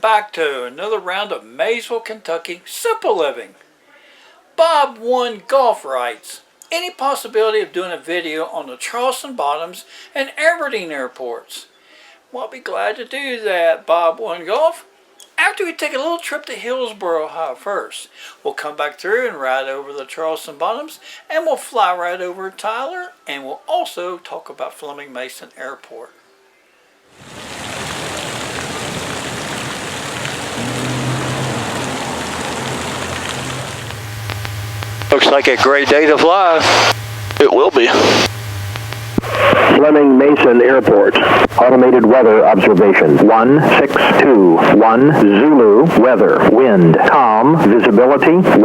back to another round of Maysville Kentucky Simple Living. Bob 1 Golf writes, any possibility of doing a video on the Charleston Bottoms and Aberdeen airports? Well, I'll be glad to do that, Bob 1 Golf. After we take a little trip to Hillsboro, Ohio first, we'll come back through and ride over the Charleston Bottoms, and we'll fly right over Tyler, and we'll also talk about Fleming Mason Airport. Looks like a great day to fly. It will be. Fleming Mason Airport. Automated weather observation. 1621 Zulu. Weather. Wind. Calm. Visibility. 10.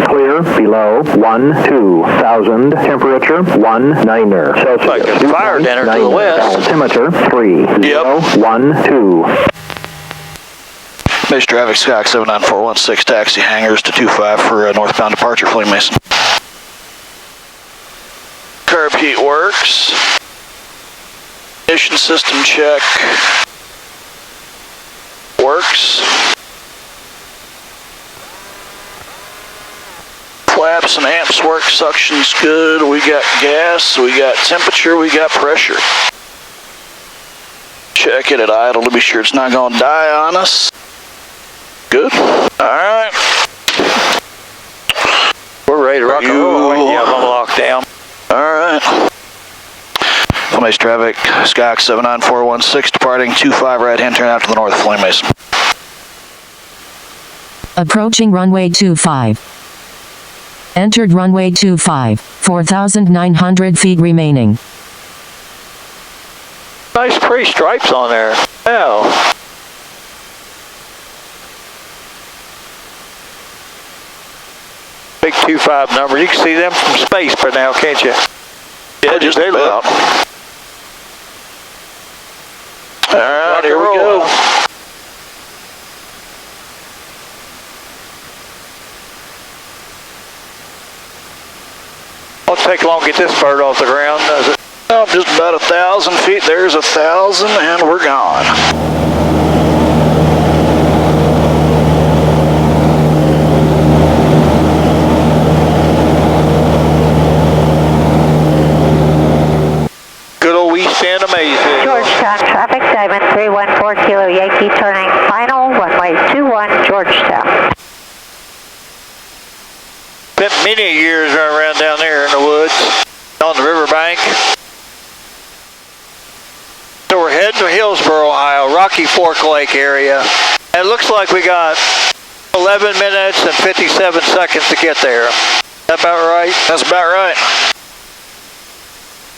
Clear. Below. 12,000. Temperature. 19 Celsius. Like a fire dinner to the west. Altimeter. 3012. Base traffic, Sky 79416, taxi hangars to 25 for northbound departure, Fleming Mason. Curb heat works. Ignition system check. Works. Flaps and amps work, suction's good. We got gas, we got temperature, we got pressure. Check it at idle to be sure it's not going to die on us. Good. Alright. We're ready to rock and roll. Yeah, I'm locked down. Alright. Fleming traffic, Sky 79416, departing 25 right hand turn out to the north of Fleming Mason. Approaching runway 25. Entered runway 25, 4,900 feet remaining. Nice pretty stripes on there. Wow. Big 25 number. You can see them from space by now, can't you? Yeah, just about. Alright, here we go. Won't take long to get this bird off the ground, does it? Oh, just about 1,000 feet. There's 1,000 and we're gone. Stand amazing. Georgetown traffic, Diamond 314 Kilo Yankee, turning final, runway 21, Georgetown. Spent many years running around down there in the woods, on the riverbank. So we're heading to Hillsboro, Ohio, Rocky Fork Lake area. And it looks like we got 11 minutes and 57 seconds to get there. Is that about right? That's about right.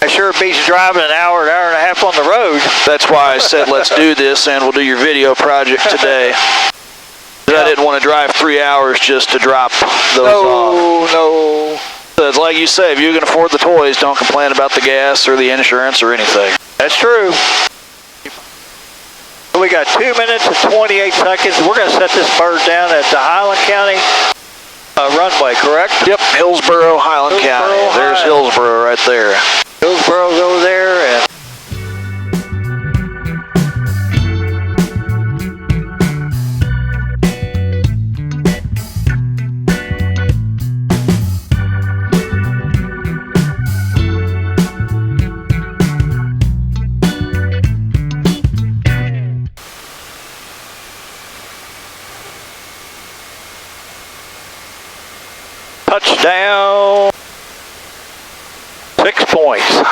I sure beats driving an hour and a half on the road. That's why I said let's do this and we'll do your video project today. I didn't want to drive 3 hours just to drop those off. No. So it's like you say, if you can afford the toys, don't complain about the gas or the insurance or anything. That's true. We got 2 minutes and 28 seconds. We're going to set this bird down at the Highland County runway, correct? Yep, Hillsboro, Highland County. There's Hillsboro right there. Hillsboro's over there, and touchdown. 6 points.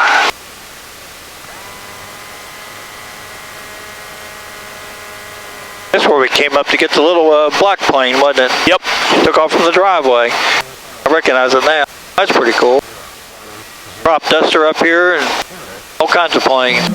That's where we came up to get the little black plane, wasn't it? Yep. Took off from the driveway. I recognize it now. That's pretty cool. Prop duster up here and all kinds of planes.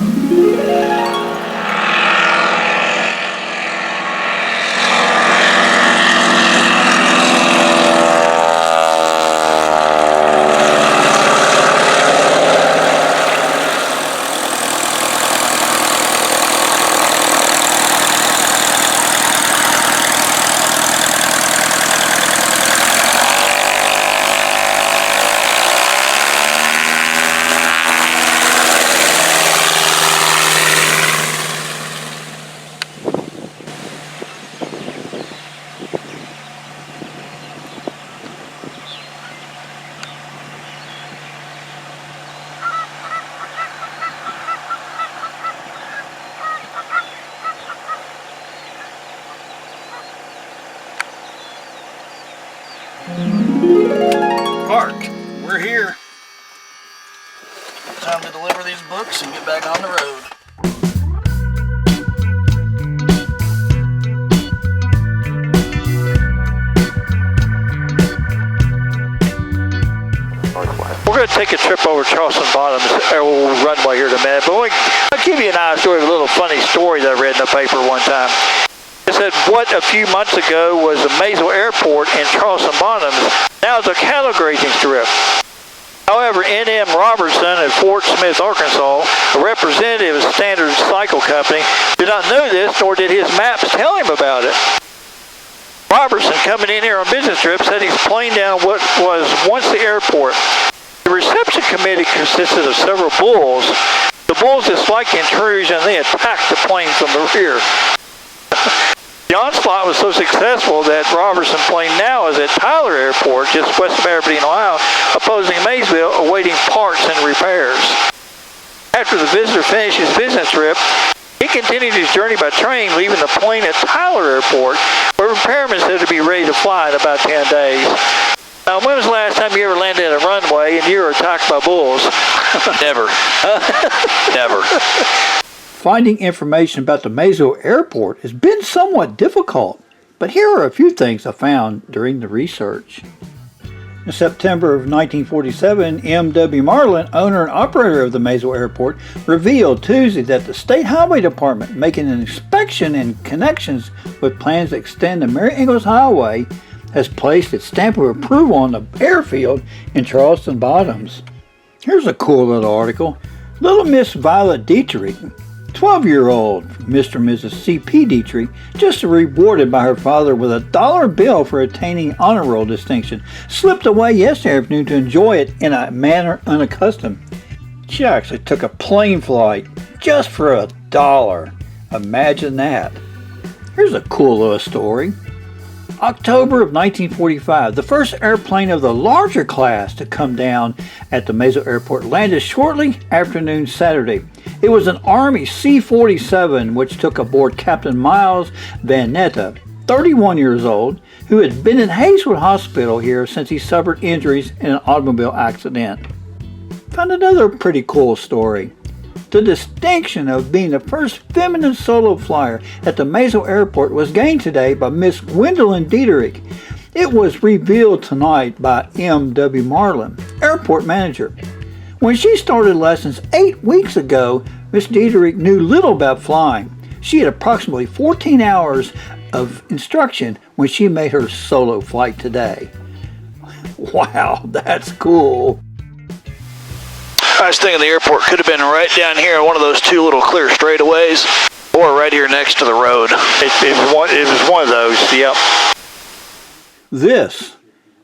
parked. We're here. Time to deliver these books and get back on the road. We're going to take a trip over Charleston Bottoms runway here in a minute, but I'll give you an idea of a little funny story that I read in the paper one time. It said what a few months ago was the Maysville Airport in Charleston Bottoms now is a cattle grazing strip. However, N.M. Robertson at Fort Smith, Arkansas, a representative of Standard Cycle Company, did not know this, nor did his maps tell him about it. Robertson, coming in here on business trip, said he's playing down what was once the airport. The reception committee consisted of several bulls. The bulls disliked the intrusion and they attacked the plane from the rear. The onslaught was so successful that Robertson plane now is at Tyler Airport, just west of Aberdeen, Ohio, opposing Maysville, awaiting parts and repairs. After the visitor finished his business trip, he continued his journey by train, leaving the plane at Tyler Airport, where repairmen said to be ready to fly in about 10 days. Now, when was the last time you ever landed at a runway and you were attacked by bulls? Never. Never. Finding information about the Maysville Airport has been somewhat difficult, but here are a few things I found during the research. In September of 1947, M.W. Marlin, owner and operator of the Maysville Airport, revealed Tuesday that the State Highway Department, making an inspection in connections with plans to extend the Mary Ingalls Highway, has placed its stamp of approval on the airfield in Charleston Bottoms. Here's a cool little article. Little Miss Violet Dietrich, 12-year-old Mr. and Mrs. C.P. Dietrich, just rewarded by her father with a $1 bill for attaining honor roll distinction, slipped away yesterday afternoon to enjoy it in a manner unaccustomed. She actually took a plane flight just for $1. Imagine that. Here's a cool little story. October of 1945, the first airplane of the larger class to come down at the Maysville Airport landed shortly afternoon Saturday. It was an Army C-47 which took aboard Captain Miles Van Netta, 31 years old, who had been in Hazelwood Hospital here since he suffered injuries in an automobile accident. Found another pretty cool story. The distinction of being the first feminine solo flyer at the Maysville Airport was gained today by Miss Gwendolyn Dietrich. It was revealed tonight by M.W. Marlin, airport manager. When she started lessons 8 weeks ago, Miss Dietrich knew little about flying. She had approximately 14 hours of instruction when she made her solo flight today. Wow, that's cool. I was thinking the airport could have been right down here in one of those two little clear straightaways, or right here next to the road. It was one of those, yep. This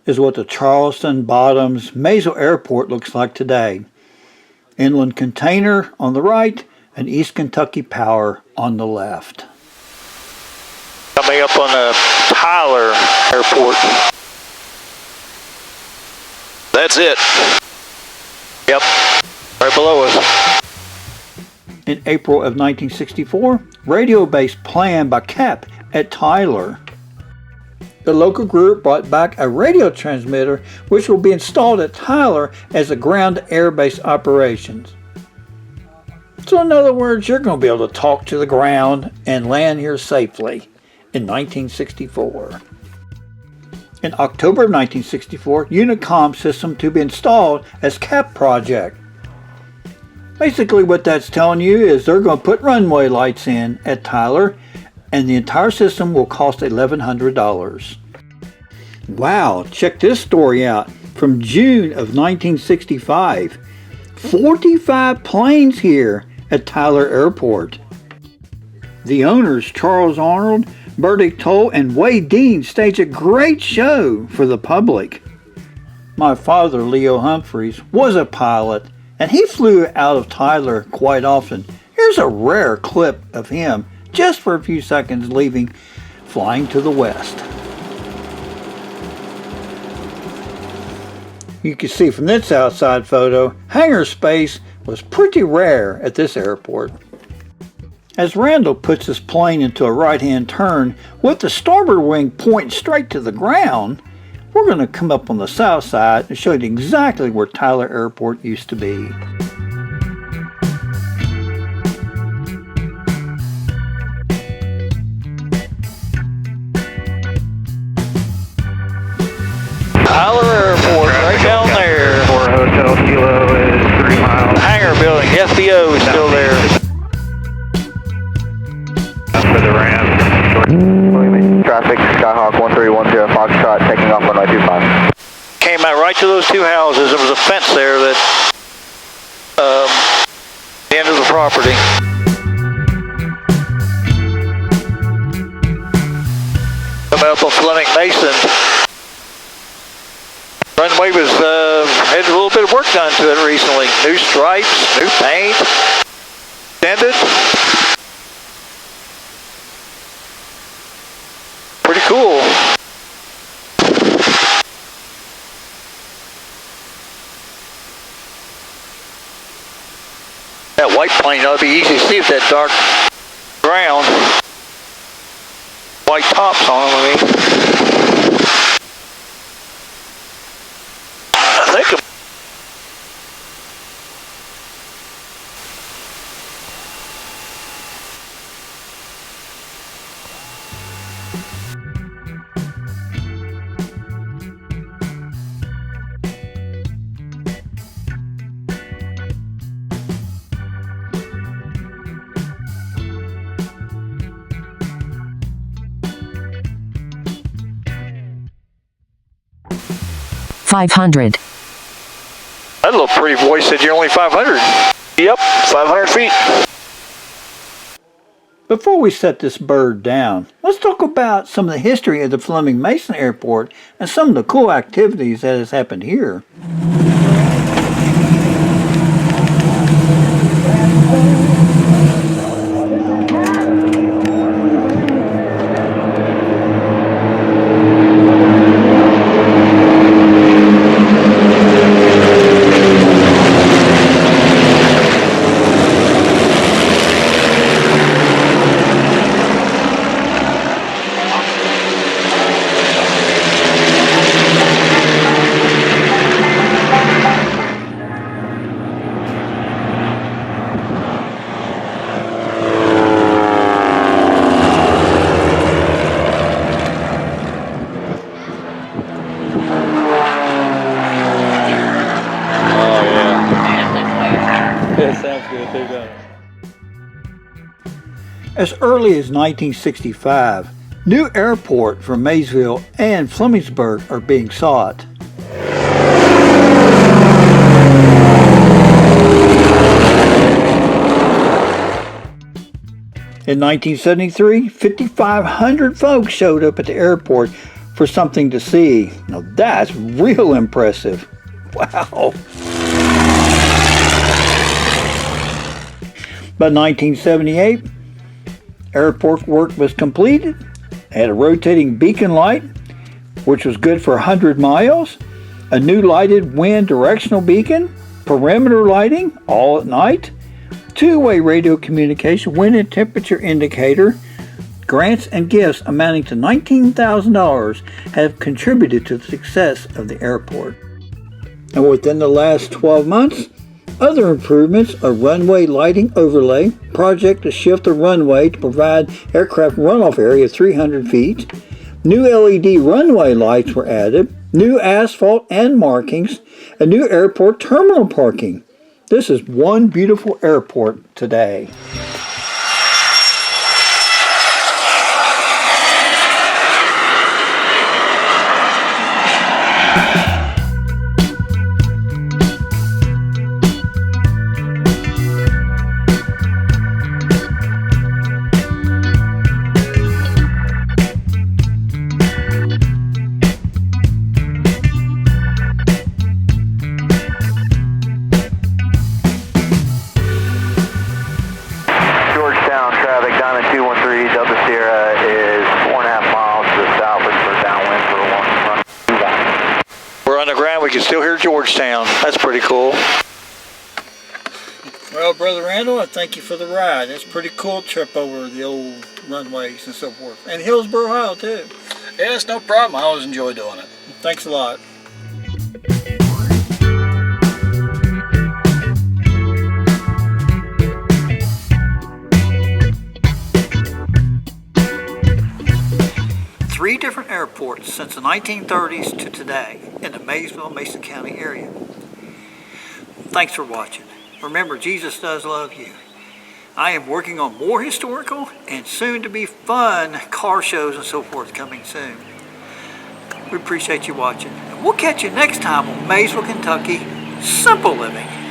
is what the Charleston Bottoms Maysville Airport looks like today. Inland container on the right, and East Kentucky Power on the left. Coming up on the Tyler Airport. That's it. Yep. Right below us. In April of 1964, radio-based plan by CAP at Tyler. The local group brought back a radio transmitter which will be installed at Tyler as a ground-air-based operations. So in other words, you're going to be able to talk to the ground and land here safely in 1964. In October of 1964, Unicom system to be installed as CAP project. Basically what that's telling you is they're going to put runway lights in at Tyler and the entire system will cost $1,100. Wow, check this story out. From June of 1965, 45 planes here at Tyler Airport. The owners, Charles Arnold, Burdick Toll, and Wade Dean, staged a great show for the public. My father, Leo Humphreys, was a pilot, and he flew out of Tyler quite often. Here's a rare clip of him, just for a few seconds leaving, flying to the west. You can see from this outside photo, hangar space was pretty rare at this airport. As Randall puts his plane into a right-hand turn with the starboard wing pointing straight to the ground, we're going to come up on the south side and show you exactly where Tyler Airport used to be. Tyler Airport, right down there. For Hotel Kilo is 3 miles. Hangar building, FBO is still there. For the Ram. Traffic, Skyhawk 1310 Foxtrot, taking off on 25. Came out right to those two houses. There was a fence there that, the end of the property. Coming up on Fleming Mason. Runway was, had a little bit of work done to it recently. New stripes, new paint, extended. Pretty cool. That white plane ought to be easy to see with that dark ground. White tops on them, I mean. I think 500. that little pretty boy said you're only 500. Yep, 500 feet. Before we set this bird down, let's talk about some of the history of the Fleming Mason Airport and some of the cool activities that has happened here. As early as 1965, new airport for Maysville and Flemingsburg are being sought. In 1973, 5,500 folks showed up at the airport for something to see. Now that's real impressive. Wow. By 1978, airport work was completed. Had a rotating beacon light, which was good for 100 miles. A new lighted wind directional beacon, perimeter lighting, all at night. Two-way radio communication, wind and temperature indicator. Grants and gifts amounting to $19,000 have contributed to the success of the airport. And within the last 12 months, other improvements, a runway lighting overlay, project to shift the runway to provide aircraft runoff area 300 feet, new LED runway lights were added, new asphalt and markings, a new airport terminal parking. This is one beautiful airport today. We can still hear Georgetown. That's pretty cool. Well, Brother Randall, I thank you for the ride. It's a pretty cool trip over the old runways and so forth. And Hillsborough, Ohio, too. Yeah, it's no problem. I always enjoy doing it. Thanks a lot. Three different airports since the 1930s to today in the Maysville, Mason County area. Thanks for watching. Remember, Jesus does love you. I am working on more historical and soon to be fun car shows and so forth coming soon. We appreciate you watching. We'll catch you next time on Maysville, Kentucky Simple Living.